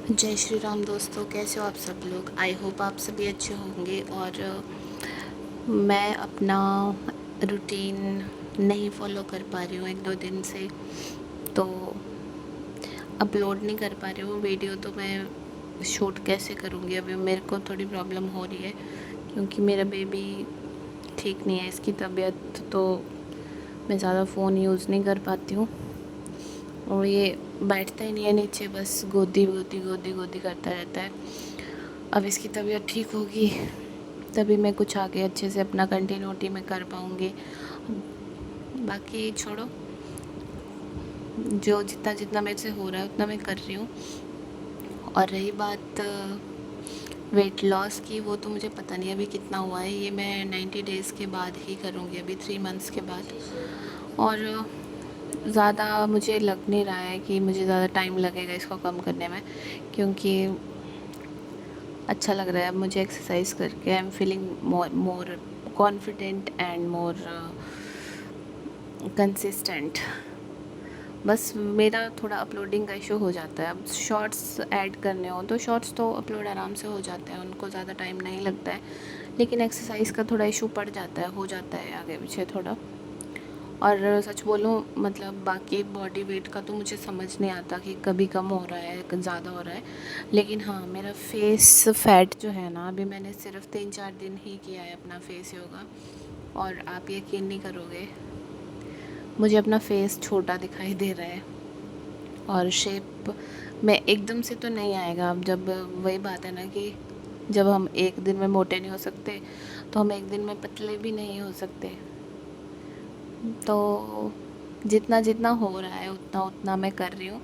जय श्री राम दोस्तों, कैसे हो आप सब लोग। आई होप आप सभी अच्छे होंगे। और मैं अपना रूटीन नहीं फॉलो कर पा रही हूँ 1-2 दिन से, तो अपलोड नहीं कर पा रही हूँ वीडियो। तो मैं शूट कैसे करूँगी। अभी मेरे को थोड़ी प्रॉब्लम हो रही है क्योंकि मेरा बेबी ठीक नहीं है, इसकी तबीयत, तो मैं ज़्यादा फ़ोन यूज़ नहीं कर पाती हूँ। और ये बैठता ही नहीं है नीचे, बस गोदी गोदी गोदी गोदी करता रहता है। अब इसकी तबीयत ठीक होगी तभी मैं कुछ आगे अच्छे से अपना कंटिन्यूटी में कर पाऊँगी। बाकी छोड़ो, जो जितना जितना मेरे से हो रहा है उतना मैं कर रही हूँ। और रही बात वेट लॉस की, वो तो मुझे पता नहीं अभी कितना हुआ है। ये मैं 90 डेज़ के बाद ही करूँगी, अभी 3 मंथ्स के बाद। और ज़्यादा मुझे लग नहीं रहा है कि मुझे ज़्यादा टाइम लगेगा इसको कम करने में, क्योंकि अच्छा लग रहा है अब मुझे एक्सरसाइज करके। I am feeling more confident and more consistent. बस मेरा थोड़ा अपलोडिंग का इशू हो जाता है। अब शॉर्ट्स ऐड करने हो तो शॉर्ट्स तो अपलोड आराम से हो जाते हैं, उनको ज़्यादा टाइम नहीं लगता है। लेकिन एक्सरसाइज का थोड़ा इशू पड़ जाता है, हो जाता है आगे पीछे थोड़ा। और सच बोलूँ, मतलब बाकी बॉडी वेट का तो मुझे समझ नहीं आता कि कभी कम हो रहा है ज़्यादा हो रहा है। लेकिन हाँ, मेरा फेस फैट जो है ना, अभी मैंने सिर्फ 3-4 दिन ही किया है अपना फेस योगा, और आप यकीन नहीं करोगे, मुझे अपना फेस छोटा दिखाई दे रहा है। और शेप में एकदम से तो नहीं आएगा। अब जब वही बात है ना कि जब हम एक दिन में मोटे नहीं हो सकते, तो हम एक दिन में पतले भी नहीं हो सकते। तो जितना जितना हो रहा है उतना उतना मैं कर रही हूँ।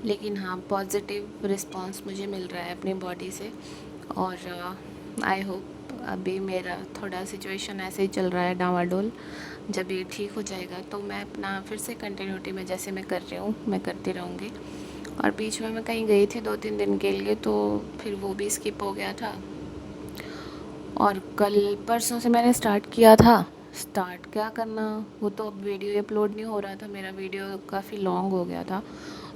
लेकिन हाँ, पॉजिटिव रिस्पांस मुझे मिल रहा है अपनी बॉडी से। और आई होप अभी मेरा थोड़ा सिचुएशन ऐसे ही चल रहा है डामाडोल। जब ये ठीक हो जाएगा तो मैं अपना फिर से कंटिन्यूटी में जैसे मैं कर रही हूँ मैं करती रहूँगी। और बीच में मैं कहीं गई थी 2-3 दिन के लिए, तो फिर वो भी स्किप हो गया था। और कल परसों से मैंने स्टार्ट किया था। स्टार्ट क्या करना, वो तो अब वीडियो अपलोड नहीं हो रहा था। मेरा वीडियो काफ़ी लॉन्ग हो गया था,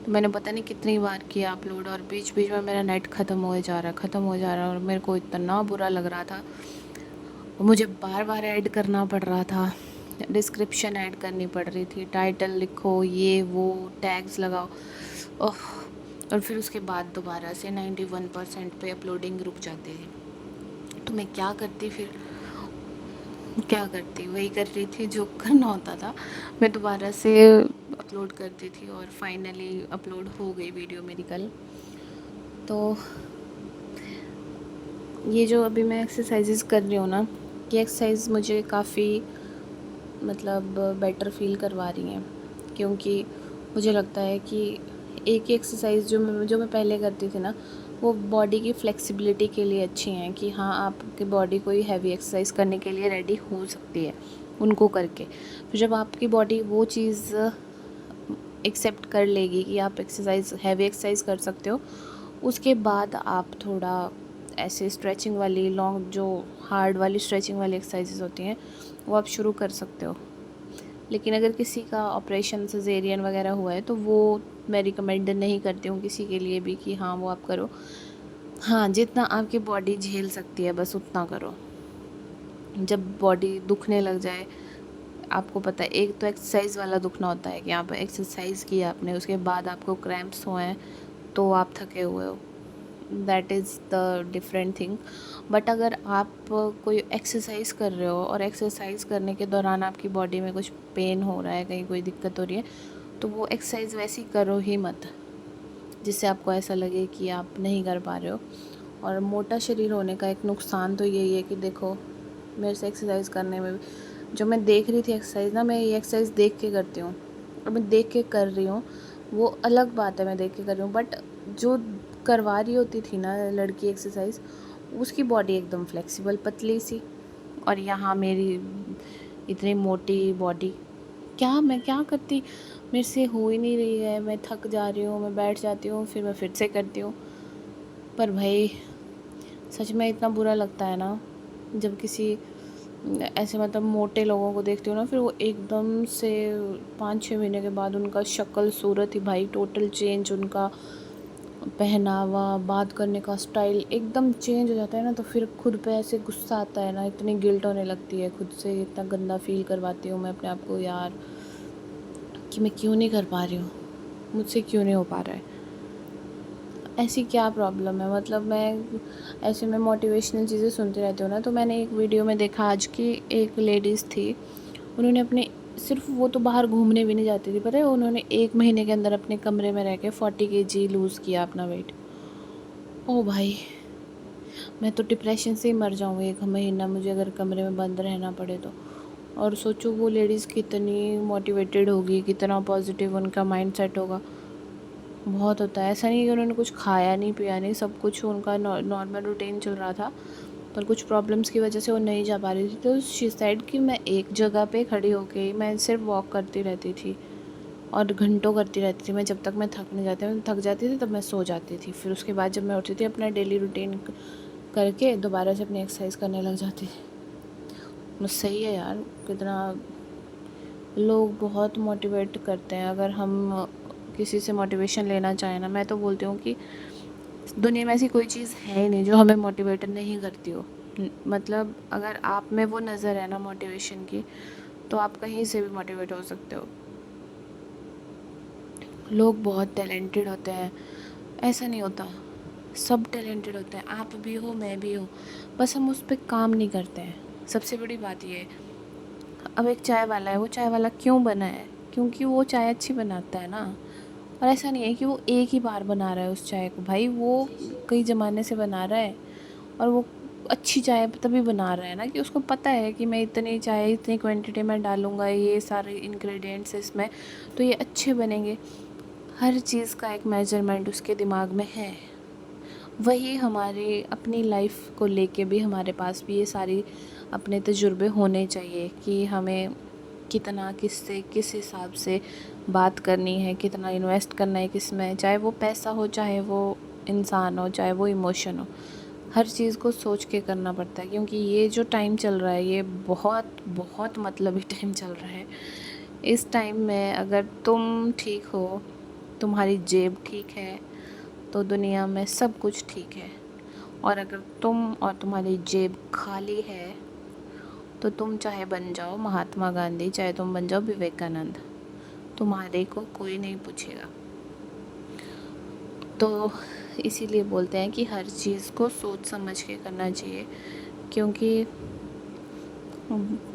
तो मैंने पता नहीं कितनी बार किया अपलोड, और बीच बीच में मेरा नेट ख़त्म हो जा रहा है। और मेरे को इतना बुरा लग रहा था, मुझे बार बार ऐड करना पड़ रहा था, डिस्क्रिप्शन ऐड करनी पड़ रही थी, टाइटल लिखो, ये वो टैग्स लगाओ। ओह। और फिर उसके बाद दोबारा से 91% पे अपलोडिंग रुक जाती थी। तो मैं क्या करती, वही कर रही थी जो करना होता था। मैं दोबारा से अपलोड करती थी और फाइनली अपलोड हो गई वीडियो मेरी कल। तो ये जो अभी मैं एक्सरसाइजेस कर रही हूँ ना, ये एक्सरसाइज मुझे काफ़ी मतलब बेटर फील करवा रही हैं, क्योंकि मुझे लगता है कि एक ही एक्सरसाइज जो मैं पहले करती थी ना, वो बॉडी की फ्लेक्सिबिलिटी के लिए अच्छी हैं, कि हाँ, आपकी बॉडी कोई हैवी एक्सरसाइज करने के लिए रेडी हो सकती है उनको करके। फिर जब आपकी बॉडी वो चीज़ एक्सेप्ट कर लेगी कि आप हैवी एक्सरसाइज कर सकते हो, उसके बाद आप थोड़ा ऐसे स्ट्रेचिंग वाली लॉन्ग, जो हार्ड वाली स्ट्रेचिंग वाली एक्सरसाइजेज होती हैं, वो आप शुरू कर सकते हो। लेकिन अगर किसी का ऑपरेशन सिज़ेरियन वगैरह हुआ है, तो वो मैं रिकमेंड नहीं करती हूँ किसी के लिए भी कि हाँ, वो आप करो। हाँ, जितना आपकी बॉडी झेल सकती है बस उतना करो। जब बॉडी दुखने लग जाए, आपको पता है, एक तो एक्सरसाइज वाला दुखना होता है कि आप एक्सरसाइज किया आपने, उसके बाद आपको क्रैम्प्स हुए हैं तो आप थके हुए हो, that is the different thing. But अगर आप कोई एक्सरसाइज कर रहे हो और एक्सरसाइज करने के दौरान आपकी बॉडी में कुछ पेन हो रहा है, कहीं कोई दिक्कत हो रही है, तो वो एक्सरसाइज वैसी करो ही मत जिससे आपको ऐसा लगे कि आप नहीं कर पा रहे हो। और मोटा शरीर होने का एक नुकसान तो यही है कि देखो, मेरे से एक्सरसाइज करने में भी जो मैं देख रही थी एक्सरसाइज ना, मैं ये एक्सरसाइज देख के करती हूँ और मैं देख के कर रही हूँ, वो अलग बात है, मैं देख के कर रही हूँ। बट जो करवा रही होती थी ना लड़की एक्सरसाइज, उसकी बॉडी एकदम फ्लेक्सिबल पतली सी, और यहाँ मेरी इतनी मोटी बॉडी। मैं क्या करती, मेरे से हो ही नहीं रही है, मैं थक जा रही हूँ, मैं बैठ जाती हूँ, फिर मैं फिर से करती हूँ। पर भाई सच में इतना बुरा लगता है ना, जब किसी ऐसे मतलब मोटे लोगों को देखती हूँ ना, फिर वो एकदम से 5-6 महीने के बाद उनका शक्ल सूरत ही भाई टोटल चेंज, उनका पहनावा, बात करने का स्टाइल एकदम चेंज हो जाता है ना, तो फिर खुद पे ऐसे गुस्सा आता है ना, इतनी गिल्ट होने लगती है खुद से, इतना गंदा फील करवाती हूँ मैं अपने आप को यार, कि मैं क्यों नहीं कर पा रही हूँ, मुझसे क्यों नहीं हो पा रहा है। ऐसी क्या प्रॉब्लम है, मतलब मैं ऐसे में मोटिवेशनल चीज़ें सुनती रहती हूँ ना, तो मैंने एक वीडियो में देखा आज की, एक लेडीज़ थी, उन्होंने अपने सिर्फ, वो तो बाहर घूमने भी नहीं जाती थी, पता है, उन्होंने 1 महीने के अंदर अपने कमरे में रह के 40 kg लूज़ किया अपना वेट। ओ भाई, मैं तो डिप्रेशन से ही मर जाऊँगी 1 महीना मुझे अगर कमरे में बंद रहना पड़े तो। और सोचो वो लेडीज़ कितनी मोटिवेटेड होगी, कितना पॉजिटिव उनका माइंडसेट होगा। बहुत होता है, ऐसा नहीं कि उन्होंने कुछ खाया नहीं, पिया नहीं, सब कुछ उनका नॉर्मल रूटीन चल रहा था, पर कुछ प्रॉब्लम्स की वजह से वो नहीं जा पा रही थी। तो शी सेड कि मैं एक जगह पे खड़ी होके मैं सिर्फ वॉक करती रहती थी और घंटों करती रहती थी मैं, जब तक मैं थक जाती थी तब मैं सो जाती थी। फिर उसके बाद जब मैं उठती थी अपना डेली रूटीन करके दोबारा से अपनी एक्सरसाइज करने लग जाती थी। बस सही है यार, कितना लोग बहुत मोटिवेट करते हैं। अगर हम किसी से मोटिवेशन लेना चाहें ना, मैं तो बोलती हूँ कि दुनिया में ऐसी कोई चीज़ है ही नहीं जो हमें मोटिवेट नहीं करती हो। मतलब अगर आप में वो नज़र है ना मोटिवेशन की, तो आप कहीं से भी मोटिवेट हो सकते हो। लोग बहुत टैलेंटेड होते हैं, ऐसा नहीं होता, सब टैलेंटेड होते हैं, आप भी हो, मैं भी हूँ, बस हम उस पर काम नहीं करते हैं। सबसे बड़ी बात ये है, अब एक चाय वाला है, वो चाय वाला क्यों बना है? क्योंकि वो चाय अच्छी बनाता है ना। और ऐसा नहीं है कि वो एक ही बार बना रहा है उस चाय को, भाई वो कई ज़माने से बना रहा है, और वो अच्छी चाय तभी बना रहा है ना कि उसको पता है कि मैं इतनी चाय इतनी क्वांटिटी में डालूँगा, ये सारे इंग्रेडिएंट्स इसमें, तो ये अच्छे बनेंगे। हर चीज़ का एक मेजरमेंट उसके दिमाग में है। वही हमारी अपनी लाइफ को लेके भी हमारे पास भी ये सारी अपने तजुर्बे होने चाहिए कि हमें कितना किससे किस हिसाब से बात करनी है, कितना इन्वेस्ट करना है किस में, चाहे वो पैसा हो, चाहे वो इंसान हो, चाहे वो इमोशन हो। हर चीज़ को सोच के करना पड़ता है, क्योंकि ये जो टाइम चल रहा है ये बहुत बहुत मतलबी टाइम चल रहा है। इस टाइम में अगर तुम ठीक हो, तुम्हारी जेब ठीक है, तो दुनिया में सब कुछ ठीक है। और अगर तुम और तुम्हारी जेब खाली है, तो तुम चाहे बन जाओ महात्मा गांधी, चाहे तुम बन जाओ विवेकानंद, तुम्हारे को कोई नहीं पूछेगा। तो इसीलिए बोलते हैं कि हर चीज़ को सोच समझ के करना चाहिए, क्योंकि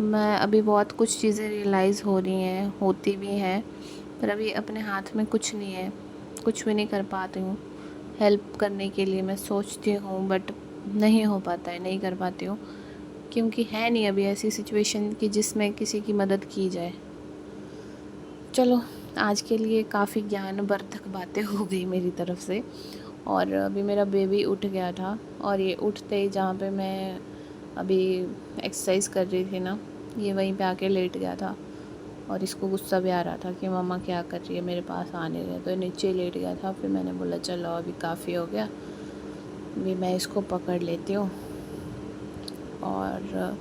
मैं अभी बहुत कुछ चीज़ें रियलाइज़ हो रही हैं, होती भी हैं, पर अभी अपने हाथ में कुछ नहीं है, कुछ भी नहीं कर पाती हूँ। हेल्प करने के लिए मैं सोचती हूँ, बट नहीं हो पाता है, नहीं कर पाती हूँ, क्योंकि है नहीं अभी ऐसी सिचुएशन कि जिसमें किसी की मदद की जाए। चलो, आज के लिए काफ़ी ज्ञानवर्धक बातें हो गई मेरी तरफ से। और अभी मेरा बेबी उठ गया था, और ये उठते ही जहाँ पे मैं अभी एक्सरसाइज कर रही थी ना, ये वहीं पे आके लेट गया था, और इसको गुस्सा भी आ रहा था कि मम्मा क्या कर रही है, मेरे पास आ नहीं रही है, तो नीचे लेट गया था। फिर मैंने बोला चलो अभी काफ़ी हो गया, अभी मैं इसको पकड़ लेती हूँ, और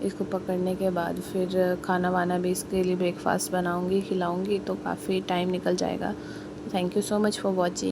इसको पकड़ने के बाद फिर खाना वाना भी इसके लिए ब्रेकफास्ट बनाऊँगी, खिलाऊँगी, तो काफ़ी टाइम निकल जाएगा। Thank you so much for watching.